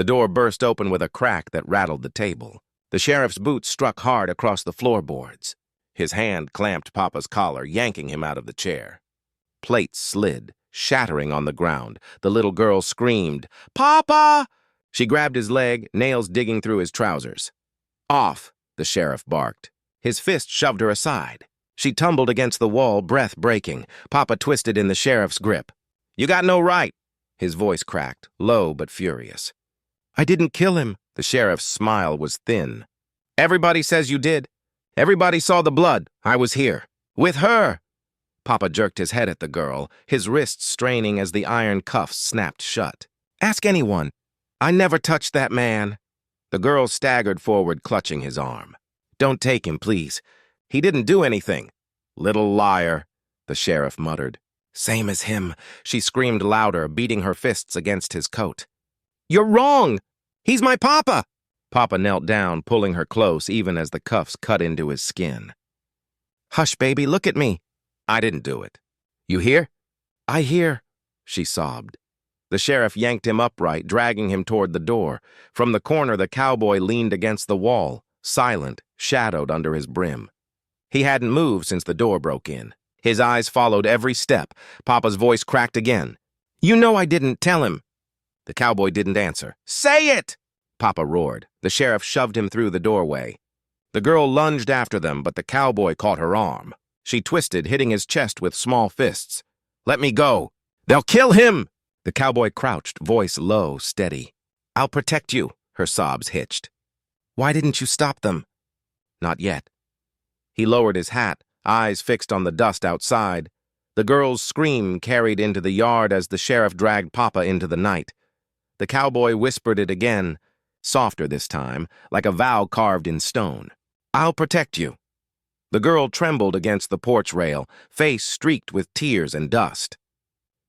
The door burst open with a crack that rattled the table. The sheriff's boots struck hard across the floorboards. His hand clamped Papa's collar, yanking him out of the chair. Plates slid, shattering on the ground. The little girl screamed, "Papa!" She grabbed his leg, nails digging through his trousers. "Off," the sheriff barked. His fist shoved her aside. She tumbled against the wall, breath breaking. Papa twisted in the sheriff's grip. "You got no right." His voice cracked, low but furious. "I didn't kill him." The sheriff's smile was thin. "Everybody says you did. Everybody saw the blood. I was here. With her." Papa jerked his head at the girl, his wrists straining as the iron cuffs snapped shut. "Ask anyone. I never touched that man." The girl staggered forward, clutching his arm. "Don't take him, please. He didn't do anything." "Little liar," the sheriff muttered. "Same as him," she screamed louder, beating her fists against his coat. "You're wrong! He's my papa!" Papa knelt down, pulling her close even as the cuffs cut into his skin. "Hush, baby, look at me." "I didn't do it." "You hear?" "I hear," she sobbed. The sheriff yanked him upright, dragging him toward the door. From the corner, the cowboy leaned against the wall, silent, shadowed under his brim. He hadn't moved since the door broke in. His eyes followed every step. Papa's voice cracked again. "You know I didn't tell him." The cowboy didn't answer. "Say it!" Papa roared. The sheriff shoved him through the doorway. The girl lunged after them, but the cowboy caught her arm. She twisted, hitting his chest with small fists. "Let me go. They'll kill him!" The cowboy crouched, voice low, steady. "I'll protect you," her sobs hitched. "Why didn't you stop them?" "Not yet." He lowered his hat, eyes fixed on the dust outside. The girl's scream carried into the yard as the sheriff dragged Papa into the night. The cowboy whispered it again, softer this time, like a vow carved in stone. "I'll protect you." The girl trembled against the porch rail, face streaked with tears and dust.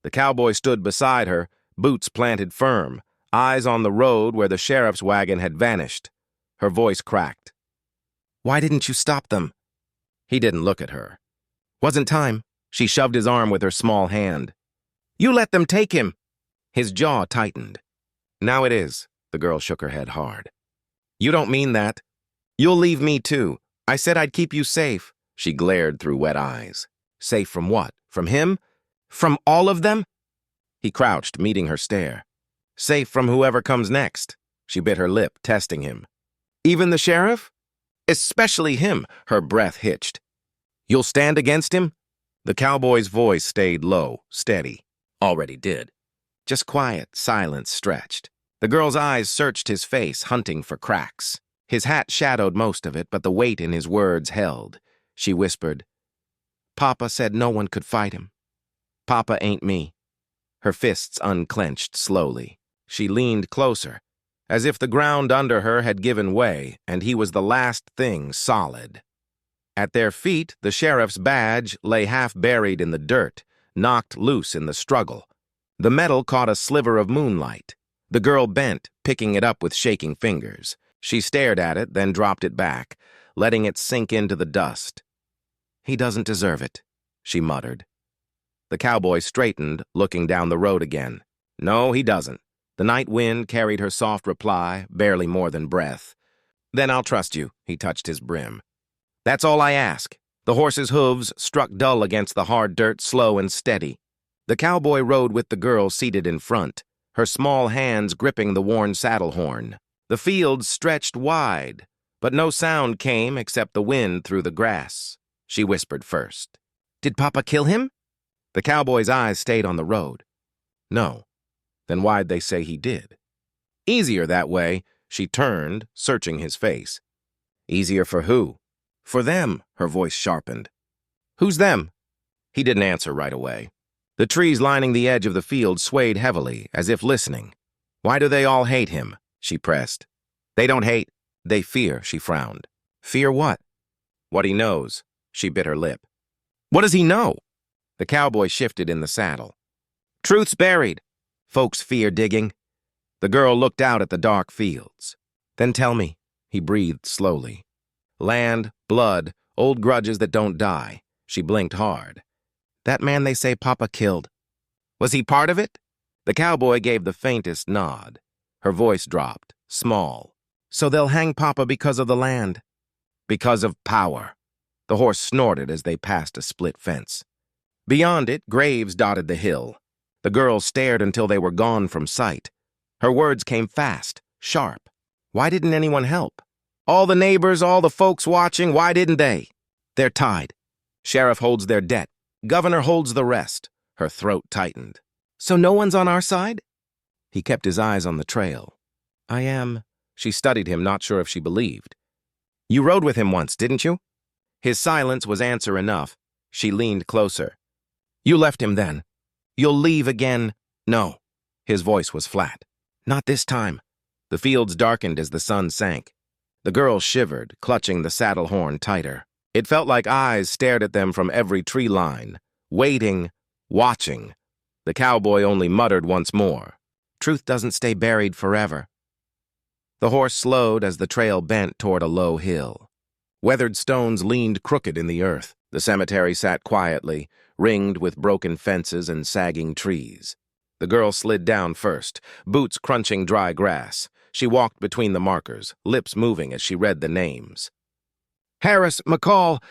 The cowboy stood beside her, boots planted firm, eyes on the road where the sheriff's wagon had vanished. Her voice cracked. "Why didn't you stop them?" He didn't look at her. "Wasn't time." She shoved his arm with her small hand. "You let them take him." His jaw tightened. "Now it is." The girl shook her head hard. "You don't mean that." "You'll leave me too. I said I'd keep you safe." She glared through wet eyes. "Safe from what? From him? From all of them?" He crouched, meeting her stare. "Safe from whoever comes next." She bit her lip, testing him. "Even the sheriff?" "Especially him," her breath hitched. "You'll stand against him?" The cowboy's voice stayed low, steady. Already did. Just quiet, silence stretched. The girl's eyes searched his face, hunting for cracks. His hat shadowed most of it, but the weight in his words held. She whispered, "Papa said no one could fight him. Papa ain't me." Her fists unclenched slowly. She leaned closer, as if the ground under her had given way, and he was the last thing solid. At their feet, the sheriff's badge lay half buried in the dirt, knocked loose in the struggle. The metal caught a sliver of moonlight. The girl bent, picking it up with shaking fingers. She stared at it, then dropped it back, letting it sink into the dust. "He doesn't deserve it," she muttered. The cowboy straightened, looking down the road again. "No, he doesn't." The night wind carried her soft reply, barely more than breath. "Then I'll trust you," he touched his brim. "That's all I ask." The horse's hooves struck dull against the hard dirt, slow and steady. The cowboy rode with the girl seated in front, her small hands gripping the worn saddle horn. The fields stretched wide, but no sound came except the wind through the grass. She whispered first. "Did Papa kill him?" The cowboy's eyes stayed on the road. "No." "Then why'd they say he did?" "Easier that way." She turned, searching his face. "Easier for who?" "For them," her voice sharpened. "Who's them?" He didn't answer right away. The trees lining the edge of the field swayed heavily, as if listening. "Why do they all hate him?" she pressed. "They don't hate. They fear," she frowned. "Fear what?" "What he knows." She bit her lip. "What does he know?" The cowboy shifted in the saddle. "Truth's buried. Folks fear digging." The girl looked out at the dark fields. "Then tell me," he breathed slowly. "Land, blood, old grudges that don't die." She blinked hard. "That man they say Papa killed. Was he part of it?" The cowboy gave the faintest nod. Her voice dropped, small. So they'll hang Papa because of the land. Because of power. The horse snorted as they passed a split fence. Beyond it, graves dotted the hill. The girl stared until they were gone from sight. Her words came fast, sharp. Why didn't anyone help? All the neighbors, all the folks watching, why didn't they? They're tied. Sheriff holds their debt. Governor holds the rest. Her throat tightened. So no one's on our side? He kept his eyes on the trail. I am. She studied him, not sure if she believed. You rode with him once, didn't you? His silence was answer enough. She leaned closer. You left him then. You'll leave again? No. His voice was flat. Not this time. The fields darkened as the sun sank. The girl shivered, clutching the saddle horn tighter. It felt like eyes stared at them from every tree line, waiting, watching. The cowboy only muttered once more. Truth doesn't stay buried forever. The horse slowed as the trail bent toward a low hill. Weathered stones leaned crooked in the earth. The cemetery sat quietly, ringed with broken fences and sagging trees. The girl slid down first, boots crunching dry grass. She walked between the markers, lips moving as she read the names. Harris, McCall,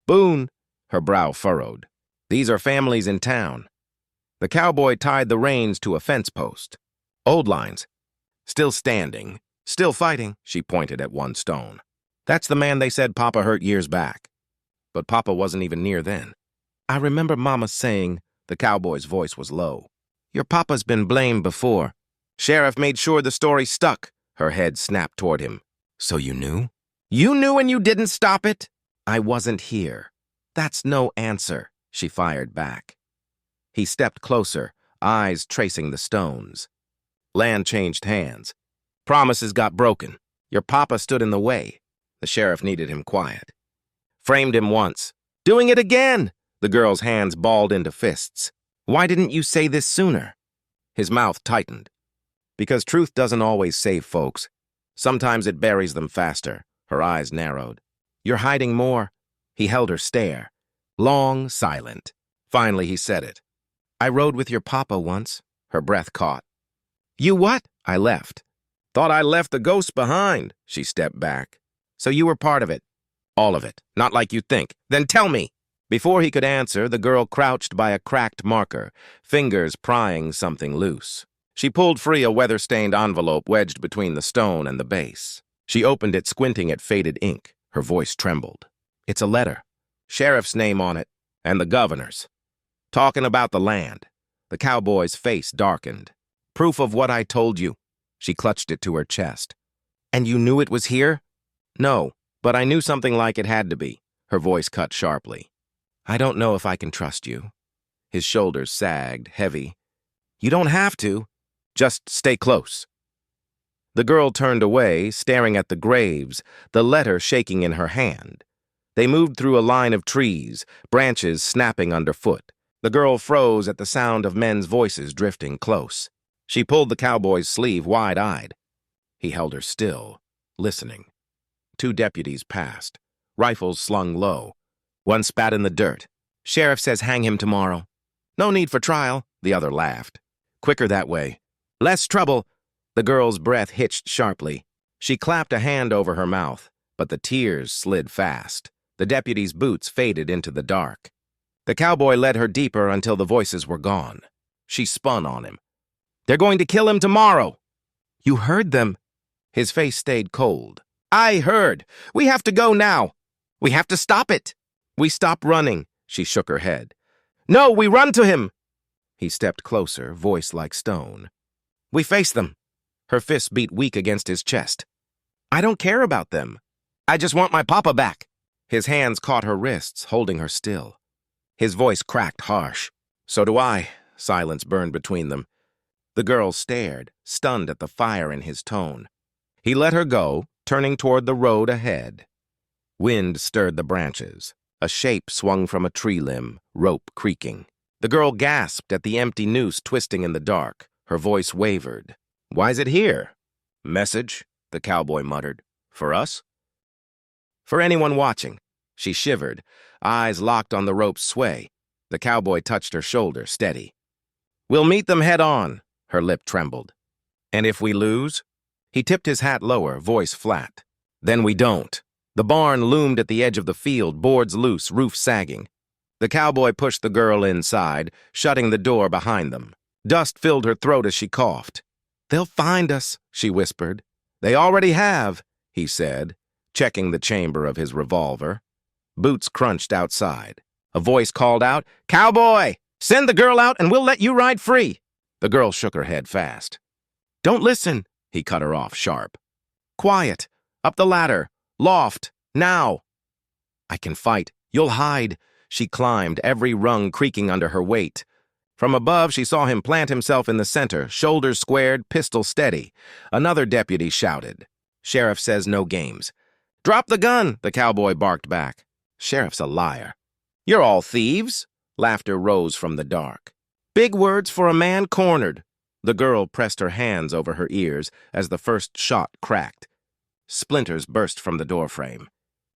Boone. Her brow furrowed. These are families in town. The cowboy tied the reins to a fence post. Old lines. Still standing. Still fighting, she pointed at one stone. That's the man they said Papa hurt years back. But Papa wasn't even near then. I remember Mama saying, the cowboy's voice was low. Your Papa's been blamed before. Sheriff made sure the story stuck. Her head snapped toward him. So you knew? You knew and you didn't stop it? I wasn't here. That's no answer, she fired back. He stepped closer, eyes tracing the stones. Land changed hands. Promises got broken. Your Papa stood in the way. The sheriff needed him quiet. Framed him once. Doing it again! The girl's hands balled into fists. Why didn't you say this sooner? His mouth tightened. Because truth doesn't always save folks. Sometimes it buries them faster. Her eyes narrowed. You're hiding more. He held her stare. Long, silent. Finally, he said it. I rode with your Papa once. Her breath caught. You what? I left. Thought I left the ghost behind. She stepped back. So you were part of it. All of it. Not like you think. Then tell me. Before he could answer, the girl crouched by a cracked marker, fingers prying something loose. She pulled free a weather-stained envelope wedged between the stone and the base. She opened it, squinting at faded ink. Her voice trembled. It's a letter. Sheriff's name on it, and the governor's. Talking about the land. The cowboy's face darkened. Proof of what I told you. She clutched it to her chest. And you knew it was here? No, but I knew something like it had to be. Her voice cut sharply. I don't know if I can trust you. His shoulders sagged, heavy. You don't have to. Just stay close. The girl turned away, staring at the graves, the letter shaking in her hand. They moved through a line of trees, branches snapping underfoot. The girl froze at the sound of men's voices drifting close. She pulled the cowboy's sleeve wide-eyed. He held her still, listening. 2 deputies passed, rifles slung low. One spat in the dirt. Sheriff says hang him tomorrow. No need for trial, the other laughed. Quicker that way. Less trouble. The girl's breath hitched sharply. She clapped a hand over her mouth, but the tears slid fast. The deputy's boots faded into the dark. The cowboy led her deeper until the voices were gone. She spun on him. They're going to kill him tomorrow. You heard them. His face stayed cold. I heard. We have to go now. We have to stop it. We stop running. She shook her head. No, we run to him. He stepped closer, voice like stone. We face them. Her fists beat weak against his chest. I don't care about them. I just want my Papa back. His hands caught her wrists, holding her still. His voice cracked harsh. So do I. Silence burned between them. The girl stared, stunned at the fire in his tone. He let her go, turning toward the road ahead. Wind stirred the branches. A shape swung from a tree limb, rope creaking. The girl gasped at the empty noose twisting in the dark. Her voice wavered. Why's it here? Message, the cowboy muttered. For us? For anyone watching. She shivered, eyes locked on the rope's sway. The cowboy touched her shoulder, steady. We'll meet them head on. Her lip trembled. And if we lose? He tipped his hat lower, voice flat. Then we don't. The barn loomed at the edge of the field, boards loose, roof sagging. The cowboy pushed the girl inside, shutting the door behind them. Dust filled her throat as she coughed. "They'll find us," she whispered. "They already have," he said, checking the chamber of his revolver. Boots crunched outside. A voice called out, "Cowboy! Send the girl out and we'll let you ride free." The girl shook her head fast. "Don't listen," he cut her off sharp. "Quiet. Up the ladder. Loft. Now." "I can fight. You'll hide." She climbed, every rung creaking under her weight. From above, she saw him plant himself in the center, shoulders squared, pistol steady. Another deputy shouted. "Sheriff says no games." "Drop the gun," the cowboy barked back. "Sheriff's a liar." "You're all thieves." Laughter rose from the dark. "Big words for a man cornered." The girl pressed her hands over her ears as the first shot cracked. Splinters burst from the doorframe.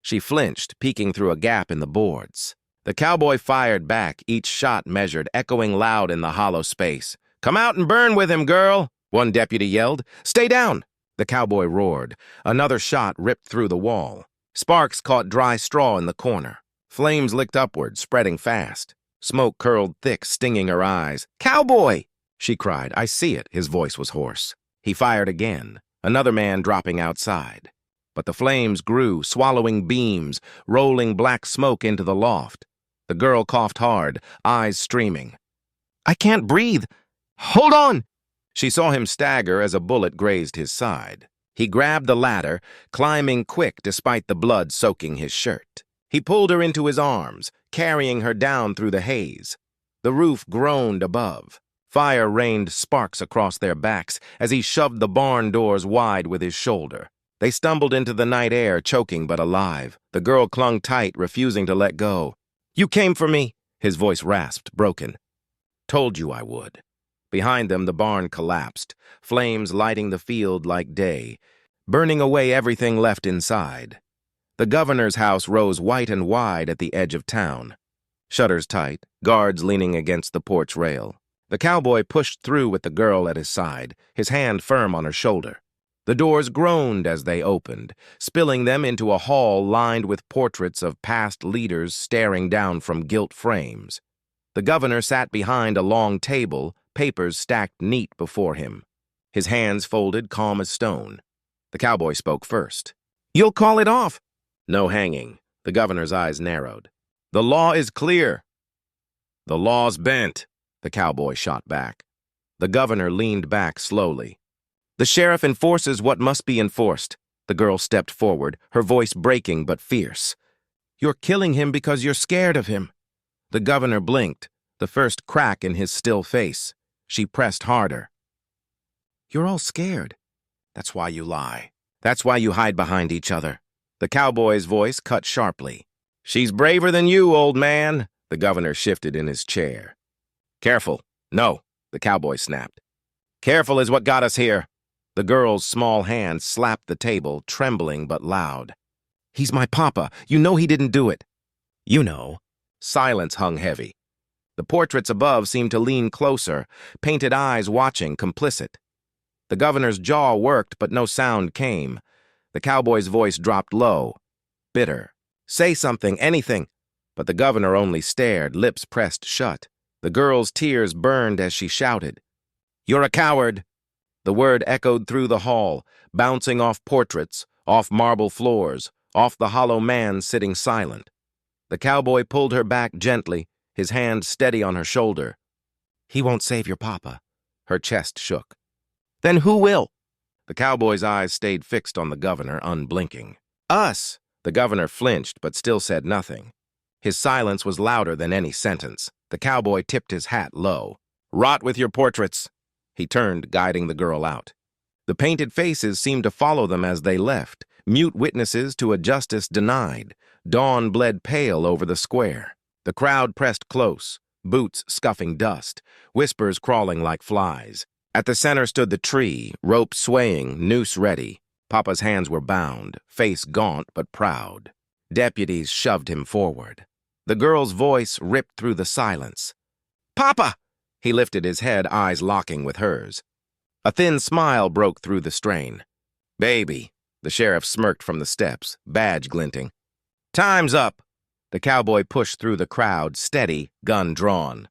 She flinched, peeking through a gap in the boards. The cowboy fired back, each shot measured, echoing loud in the hollow space. "Come out and burn with him, girl," one deputy yelled. "Stay down." The cowboy roared. Another shot ripped through the wall. Sparks caught dry straw in the corner. Flames licked upward, spreading fast. Smoke curled thick, stinging her eyes. "Cowboy!" she cried. "I see it." His voice was hoarse. He fired again, another man dropping outside. But the flames grew, swallowing beams, rolling black smoke into the loft. The girl coughed hard, eyes streaming. "I can't breathe. Hold on!" She saw him stagger as a bullet grazed his side. He grabbed the ladder, climbing quick despite the blood soaking his shirt. He pulled her into his arms, carrying her down through the haze. The roof groaned above. Fire rained sparks across their backs as he shoved the barn doors wide with his shoulder. They stumbled into the night air, choking but alive. The girl clung tight, refusing to let go. "You came for me," his voice rasped, broken. "Told you I would." Behind them, the barn collapsed, flames lighting the field like day, burning away everything left inside. The governor's house rose white and wide at the edge of town. Shutters tight, guards leaning against the porch rail. The cowboy pushed through with the girl at his side, his hand firm on her shoulder. The doors groaned as they opened, spilling them into a hall lined with portraits of past leaders staring down from gilt frames. The governor sat behind a long table, papers stacked neat before him. His hands folded, calm as stone. The cowboy spoke first. "You'll call it off." "No hanging." The governor's eyes narrowed. "The law is clear." "The law's bent," the cowboy shot back. The governor leaned back slowly. "The sheriff enforces what must be enforced." The girl stepped forward, her voice breaking but fierce. "You're killing him because you're scared of him." The governor blinked, the first crack in his still face. She pressed harder. "You're all scared. That's why you lie. That's why you hide behind each other." The cowboy's voice cut sharply. "She's braver than you, old man." The governor shifted in his chair. "Careful." "No," the cowboy snapped. "Careful is what got us here." The girl's small hand slapped the table, trembling but loud. "He's my papa. You know he didn't do it." "You know." Silence hung heavy. The portraits above seemed to lean closer, painted eyes watching, complicit. The governor's jaw worked, but no sound came. The cowboy's voice dropped low, bitter. "Say something, anything." But the governor only stared, lips pressed shut. The girl's tears burned as she shouted, "You're a coward." The word echoed through the hall, bouncing off portraits, off marble floors, off the hollow man sitting silent. The cowboy pulled her back gently, his hand steady on her shoulder. "He won't save your papa." Her chest shook. "Then who will?" The cowboy's eyes stayed fixed on the governor, unblinking. "Us." The governor flinched, but still said nothing. His silence was louder than any sentence. The cowboy tipped his hat low. "Rot with your portraits." He turned, guiding the girl out. The painted faces seemed to follow them as they left, mute witnesses to a justice denied. Dawn bled pale over the square. The crowd pressed close, boots scuffing dust, whispers crawling like flies. At the center stood the tree, rope swaying, noose ready. Papa's hands were bound, face gaunt but proud. Deputies shoved him forward. The girl's voice ripped through the silence. "Papa!" He lifted his head, eyes locking with hers. A thin smile broke through the strain. Baby, the sheriff smirked from the steps, badge glinting. Time's up. The cowboy pushed through the crowd, steady, gun drawn.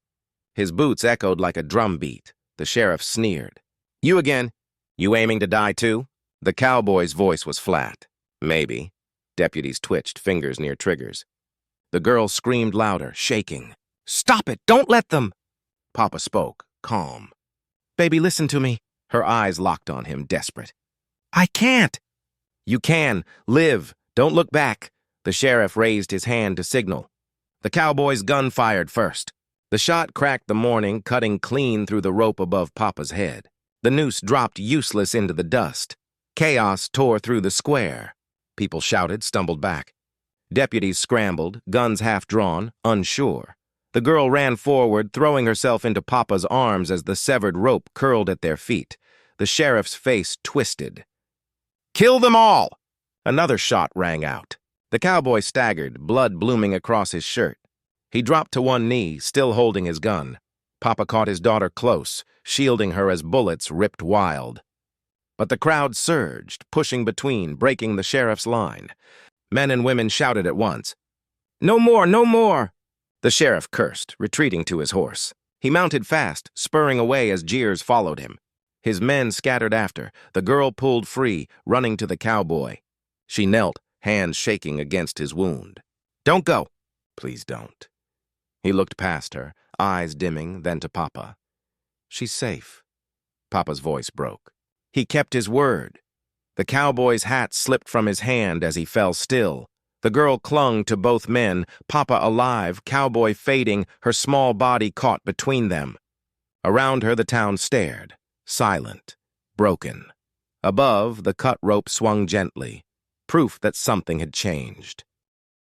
His boots echoed like a drum beat. The sheriff sneered. You again? You aiming to die too? The cowboy's voice was flat. Maybe. Deputies twitched, fingers near triggers. The girl screamed louder, shaking. Stop it! Don't let them! Papa spoke, calm. Baby, listen to me. Her eyes locked on him, desperate. I can't. You can. Live. Don't look back. The sheriff raised his hand to signal. The cowboy's gun fired first. The shot cracked the morning, cutting clean through the rope above Papa's head. The noose dropped useless into the dust. Chaos tore through the square. People shouted, stumbled back. Deputies scrambled, guns half drawn, unsure. The girl ran forward, throwing herself into Papa's arms as the severed rope curled at their feet. The sheriff's face twisted. Kill them all! Another shot rang out. The cowboy staggered, blood blooming across his shirt. He dropped to one knee, still holding his gun. Papa caught his daughter close, shielding her as bullets ripped wild. But the crowd surged, pushing between, breaking the sheriff's line. Men and women shouted at once. No more! No more! The sheriff cursed, retreating to his horse. He mounted fast, spurring away as jeers followed him. His men scattered after. The girl pulled free, running to the cowboy. She knelt, hands shaking against his wound. Don't go. Please don't. He looked past her, eyes dimming, then to Papa. She's safe. Papa's voice broke. He kept his word. The cowboy's hat slipped from his hand as he fell still. The girl clung to both men, Papa alive, cowboy fading, her small body caught between them. Around her the town stared, silent, broken. Above, the cut rope swung gently, proof that something had changed.